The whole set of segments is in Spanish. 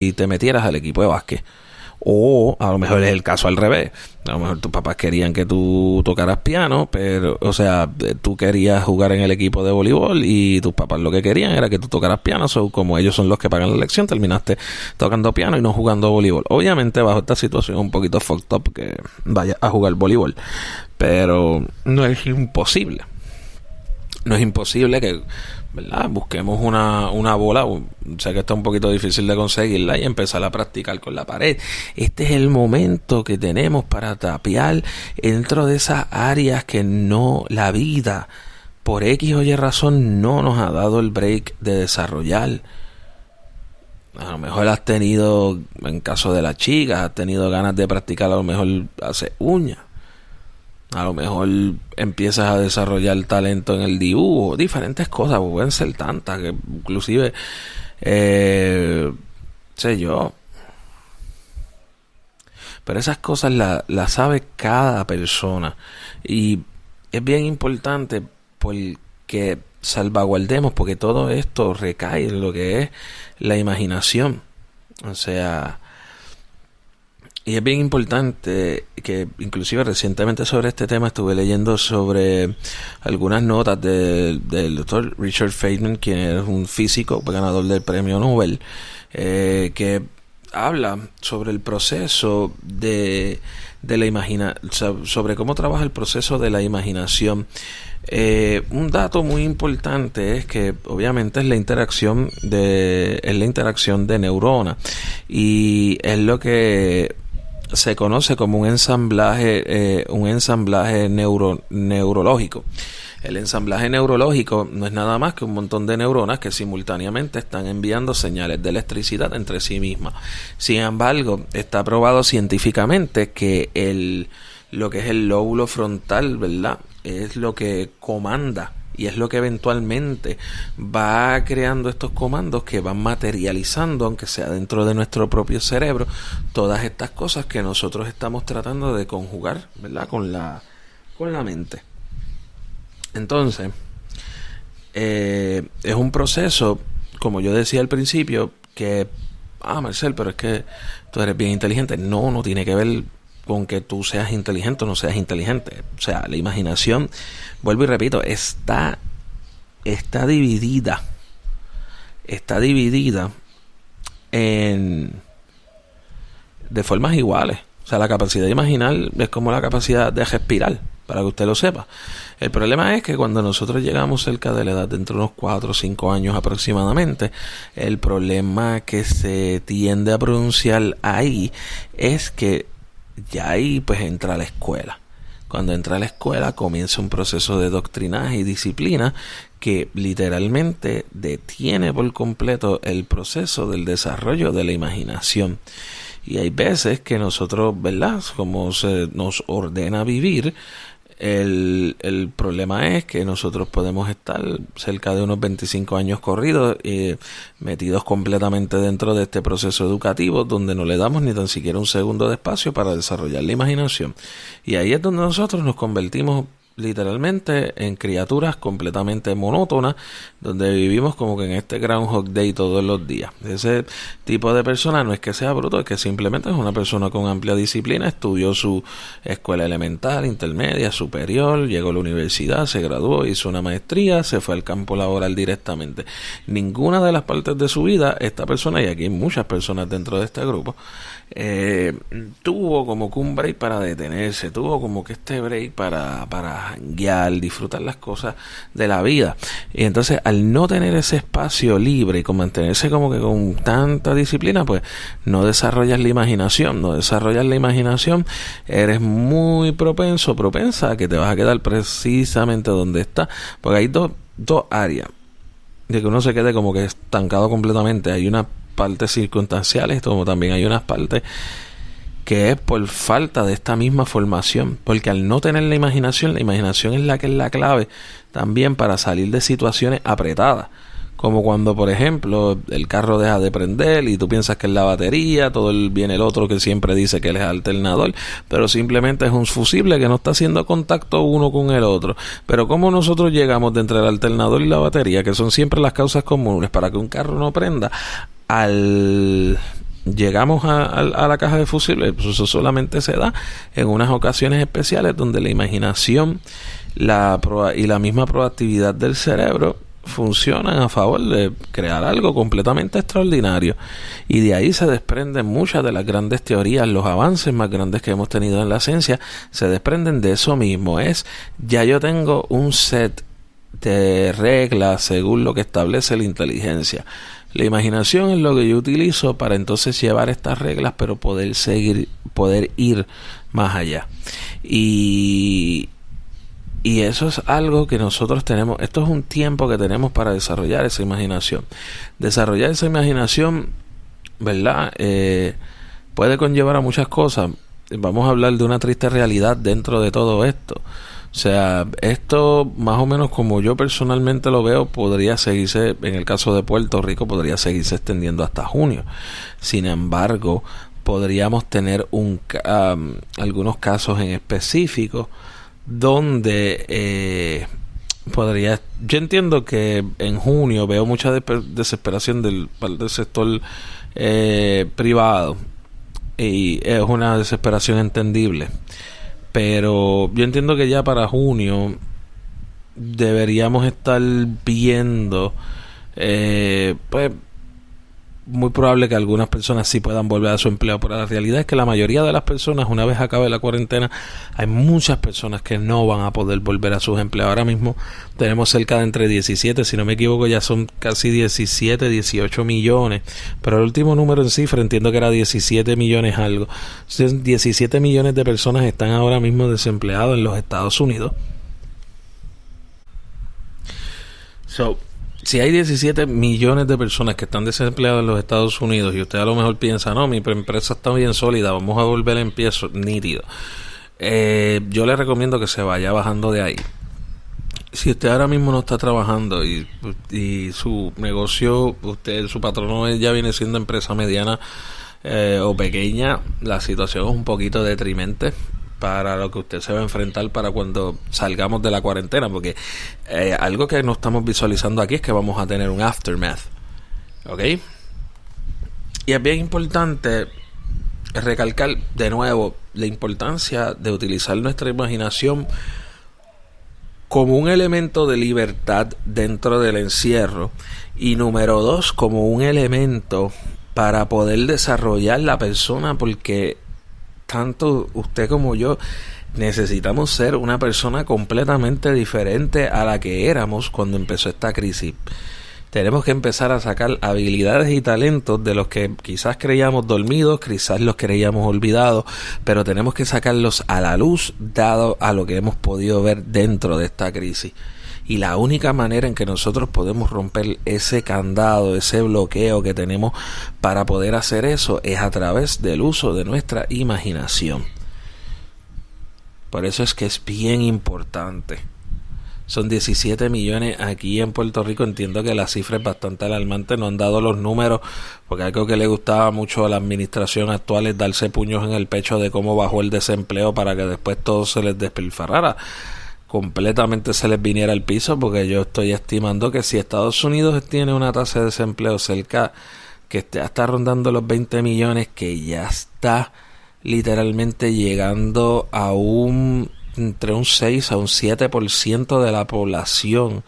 y te metieras al equipo de básquet. O a lo mejor es el caso al revés. A lo mejor tus papás querían que tú tocaras piano, pero, o sea, tú querías jugar en el equipo de voleibol y tus papás lo que querían era que tú tocaras piano. So, como ellos son los que pagan la lección, terminaste tocando piano y no jugando voleibol. Obviamente, bajo esta situación es un poquito fucked up que vayas a jugar voleibol, pero no es imposible. No es imposible que, ¿verdad?, busquemos una bola. Sé que está un poquito difícil de conseguirla y empezar a practicar con la pared. Este es el momento que tenemos para tapear dentro de esas áreas que no, la vida, por X o Y razón, no nos ha dado el break de desarrollar. A lo mejor has tenido, en caso de las chicas, has tenido ganas de practicar, a lo mejor hacer uñas. A lo mejor empiezas a desarrollar talento en el dibujo, diferentes cosas, pueden ser tantas, que inclusive, sé yo. Pero esas cosas las sabe cada persona. Y es bien importante porque salvaguardemos, porque todo esto recae en lo que es la imaginación. O sea, y es bien importante que inclusive recientemente sobre este tema estuve leyendo sobre algunas notas del doctor Richard Feynman, quien es un físico ganador del premio Nobel, que habla sobre el proceso de la imaginación, sobre cómo trabaja el proceso de la imaginación. Un dato muy importante es que obviamente es la interacción de neuronas, y es lo que se conoce como un ensamblaje neurológico. El ensamblaje neurológico no es nada más que un montón de neuronas que simultáneamente están enviando señales de electricidad entre sí mismas. Sin embargo, está probado científicamente que lo que es el lóbulo frontal, ¿verdad?, es lo que comanda y es lo que eventualmente va creando estos comandos que van materializando, aunque sea dentro de nuestro propio cerebro, todas estas cosas que nosotros estamos tratando de conjugar, ¿verdad?, con la mente. Entonces, es un proceso, como yo decía al principio, que, Marcel, pero es que tú eres bien inteligente. No tiene que ver con que tú seas inteligente o no seas inteligente. O sea, la imaginación, vuelvo y repito, está dividida de formas iguales. O sea, la capacidad de imaginar es como la capacidad de respirar, para que usted lo sepa. El problema es que cuando nosotros llegamos cerca de la edad, dentro de unos 4 o 5 años aproximadamente, el problema que se tiende a pronunciar ahí es que ya ahí pues entra la escuela. Cuando entra a la escuela comienza un proceso de doctrinaje y disciplina que literalmente detiene por completo el proceso del desarrollo de la imaginación. Y hay veces que nosotros, ¿verdad?, como se nos ordena vivir, el problema es que nosotros podemos estar cerca de unos 25 años corridos metidos completamente dentro de este proceso educativo, donde no le damos ni tan siquiera un segundo de espacio para desarrollar la imaginación. Y ahí es donde nosotros nos convertimos literalmente en criaturas completamente monótonas, donde vivimos como que en este Groundhog Day todos los días. Ese tipo de persona no es que sea bruto, es que simplemente es una persona con amplia disciplina, estudió su escuela elemental, intermedia, superior, llegó a la universidad, se graduó, hizo una maestría, se fue al campo laboral directamente. Ninguna de las partes de su vida, esta persona, y aquí hay muchas personas dentro de este grupo, tuvo como que un break para detenerse, tuvo como que este break para janguear, disfrutar las cosas de la vida. Y entonces, al no tener ese espacio libre y con mantenerse como que con tanta disciplina, pues no desarrollas la imaginación. Eres muy propensa a que te vas a quedar precisamente donde está, porque hay dos áreas de que uno se quede como que estancado completamente. Hay unas partes circunstanciales, como también hay unas partes que es por falta de esta misma formación, porque al no tener la imaginación es la que es la clave también para salir de situaciones apretadas, como cuando, por ejemplo, el carro deja de prender y tú piensas que es la batería, viene el otro que siempre dice que él es alternador, pero simplemente es un fusible que no está haciendo contacto uno con el otro. Pero ¿cómo nosotros llegamos de entre el alternador y la batería, que son siempre las causas comunes para que un carro no prenda, al llegamos a la caja de fusibles, pues eso solamente se da en unas ocasiones especiales donde la imaginación y la misma proactividad del cerebro funcionan a favor de crear algo completamente extraordinario, y de ahí se desprenden muchas de las grandes teorías. Los avances más grandes que hemos tenido en la ciencia se desprenden de eso mismo. Ya yo tengo un set de reglas según lo que establece la inteligencia. La imaginación es lo que yo utilizo para entonces llevar estas reglas, pero poder ir más allá. Y eso es algo que nosotros tenemos. Esto es un tiempo que tenemos para desarrollar esa imaginación. Desarrollar esa imaginación, ¿verdad? Puede conllevar a muchas cosas. Vamos a hablar de una triste realidad dentro de todo esto. O sea, esto más o menos como yo personalmente lo veo, podría seguirse, en el caso de Puerto Rico, podría seguirse extendiendo hasta junio. Sin embargo, podríamos tener algunos casos en específico donde yo entiendo que en junio veo mucha desesperación del sector privado, y es una desesperación entendible, pero yo entiendo que ya para junio deberíamos estar viendo pues muy probable que algunas personas sí puedan volver a su empleo, pero la realidad es que la mayoría de las personas, una vez acabe la cuarentena, hay muchas personas que no van a poder volver a sus empleos. Ahora mismo tenemos cerca de entre 17, si no me equivoco ya son casi 17, 18 millones, pero el último número en cifra entiendo que era 17 millones algo. 17 millones de personas están ahora mismo desempleados en los Estados Unidos. Si hay 17 millones de personas que están desempleadas en los Estados Unidos y usted a lo mejor piensa, no, mi empresa está bien sólida, vamos a volver a empiezo, nítido. Yo le recomiendo que se vaya bajando de ahí. Si usted ahora mismo no está trabajando y su negocio, su patrono ya viene siendo empresa mediana o pequeña, la situación es un poquito deprimente para lo que usted se va a enfrentar para cuando salgamos de la cuarentena, porque algo que no estamos visualizando aquí es que vamos a tener un aftermath, ¿ok? Y es bien importante recalcar de nuevo la importancia de utilizar nuestra imaginación como un elemento de libertad dentro del encierro, y número 2, como un elemento para poder desarrollar la persona, porque tanto usted como yo necesitamos ser una persona completamente diferente a la que éramos cuando empezó esta crisis. Tenemos que empezar a sacar habilidades y talentos de los que quizás creíamos dormidos, quizás los creíamos olvidados, pero tenemos que sacarlos a la luz dado a lo que hemos podido ver dentro de esta crisis. Y la única manera en que nosotros podemos romper ese candado, ese bloqueo que tenemos para poder hacer eso, es a través del uso de nuestra imaginación. Por eso es que es bien importante. Son 17 millones aquí en Puerto Rico. Entiendo que la cifra es bastante alarmante. No han dado los números, porque algo que le gustaba mucho a la administración actual es darse puños en el pecho de cómo bajó el desempleo para que después todo se les despilfarrara, completamente se les viniera al piso, porque yo estoy estimando que si Estados Unidos tiene una tasa de desempleo cerca, que está rondando los 20 millones, que ya está literalmente llegando a entre un 6 a un 7% de la población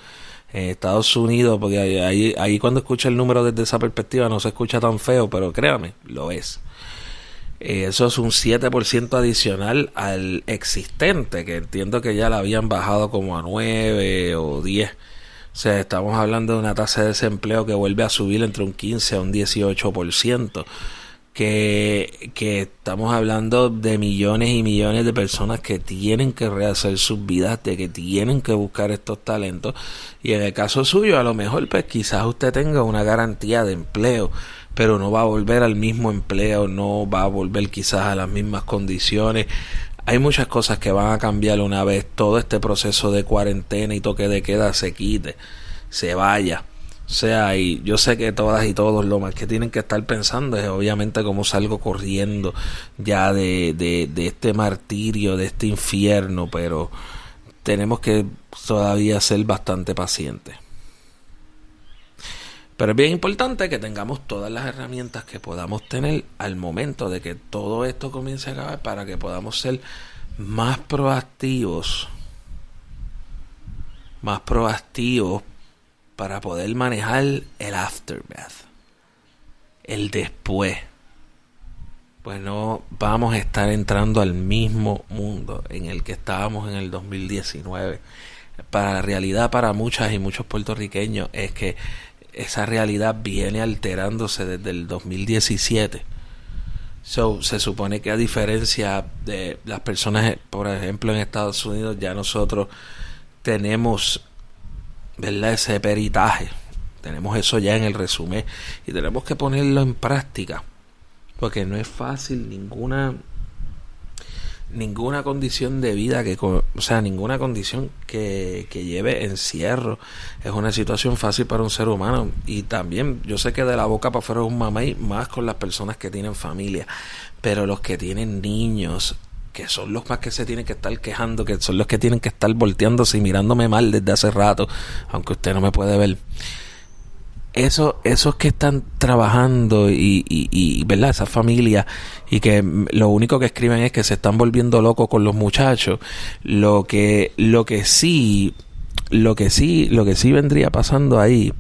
en Estados Unidos, porque ahí cuando escucha el número desde esa perspectiva no se escucha tan feo, pero créame, lo es. Eso es un 7% adicional al existente, que entiendo que ya la habían bajado como a 9 o 10. O sea, estamos hablando de una tasa de desempleo que vuelve a subir entre un 15 a un 18%. Que estamos hablando de millones y millones de personas que tienen que rehacer sus vidas, de que tienen que buscar estos talentos. Y en el caso suyo, a lo mejor pues quizás usted tenga una garantía de empleo, pero no va a volver al mismo empleo, no va a volver quizás a las mismas condiciones. Hay muchas cosas que van a cambiar una vez todo este proceso de cuarentena y toque de queda se quite, se vaya. O sea, y yo sé que todas y todos lo más que tienen que estar pensando es obviamente cómo salgo corriendo ya de este martirio, de este infierno, pero tenemos que todavía ser bastante pacientes. Pero es bien importante que tengamos todas las herramientas que podamos tener al momento de que todo esto comience a acabar, para que podamos ser más proactivos para poder manejar el aftermath, el después. Pues no vamos a estar entrando al mismo mundo en el que estábamos en el 2019. Para la realidad, para muchas y muchos puertorriqueños, es que esa realidad viene alterándose desde el 2017. Se supone que, a diferencia de las personas, por ejemplo, en Estados Unidos, ya nosotros tenemos, ¿verdad?, ese peritaje. Tenemos eso ya en el resumen y tenemos que ponerlo en práctica, porque no es fácil ninguna condición de vida ninguna condición que lleve encierro es una situación fácil para un ser humano. Y también yo sé que de la boca para afuera es un mamey, más con las personas que tienen familia, pero los que tienen niños, que son los más que se tienen que estar quejando, que son los que tienen que estar volteándose y mirándome mal desde hace rato, aunque usted no me puede ver. Esos que están trabajando y ¿verdad?, esa familia, y que lo único que escriben es que se están volviendo locos con los muchachos. Lo que sí vendría pasando ahí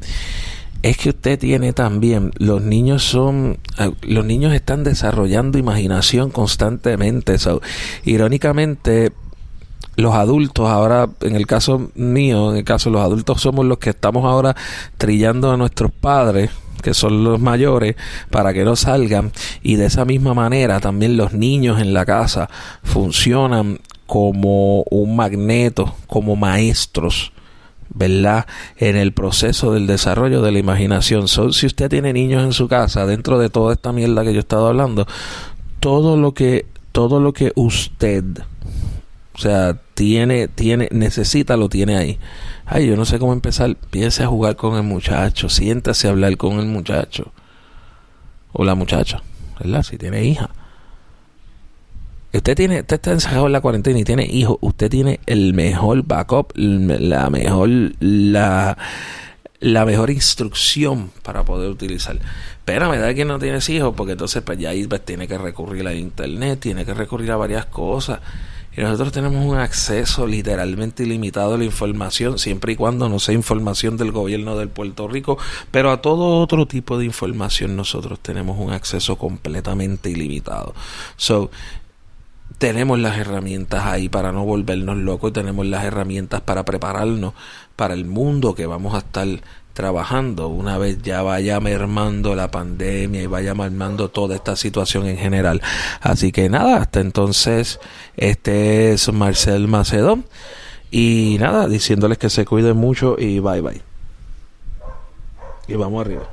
es que usted tiene también, los niños están desarrollando imaginación constantemente. Irónicamente, los adultos ahora, en el caso mío, los adultos somos los que estamos ahora trillando a nuestros padres, que son los mayores, para que no salgan. Y de esa misma manera también los niños en la casa funcionan como un magneto, como maestros, ¿verdad?, en el proceso del desarrollo de la imaginación. Si usted tiene niños en su casa, dentro de toda esta mierda que yo he estado hablando, todo lo que usted, o sea, necesita, lo tiene ahí. Ay, yo no sé cómo empezar. Empiece a jugar con el muchacho, siéntase a hablar con el muchacho o la muchacha, ¿verdad? Si tiene hija. Usted está encerrado en la cuarentena y tiene hijos, usted tiene el mejor backup, la mejor instrucción para poder utilizar. Pero me da que no tienes hijos, porque entonces pues ya ahí pues, tiene que recurrir a internet, tiene que recurrir a varias cosas. Y nosotros tenemos un acceso literalmente ilimitado a la información, siempre y cuando no sea información del gobierno de Puerto Rico, pero a todo otro tipo de información nosotros tenemos un acceso completamente ilimitado. Tenemos las herramientas ahí para no volvernos locos, y tenemos las herramientas para prepararnos para el mundo que vamos a estar trabajando una vez ya vaya mermando la pandemia y vaya mermando toda esta situación en general. Así que nada, hasta entonces, este es Marcel Macedón, y nada, diciéndoles que se cuiden mucho y bye bye. Y vamos arriba.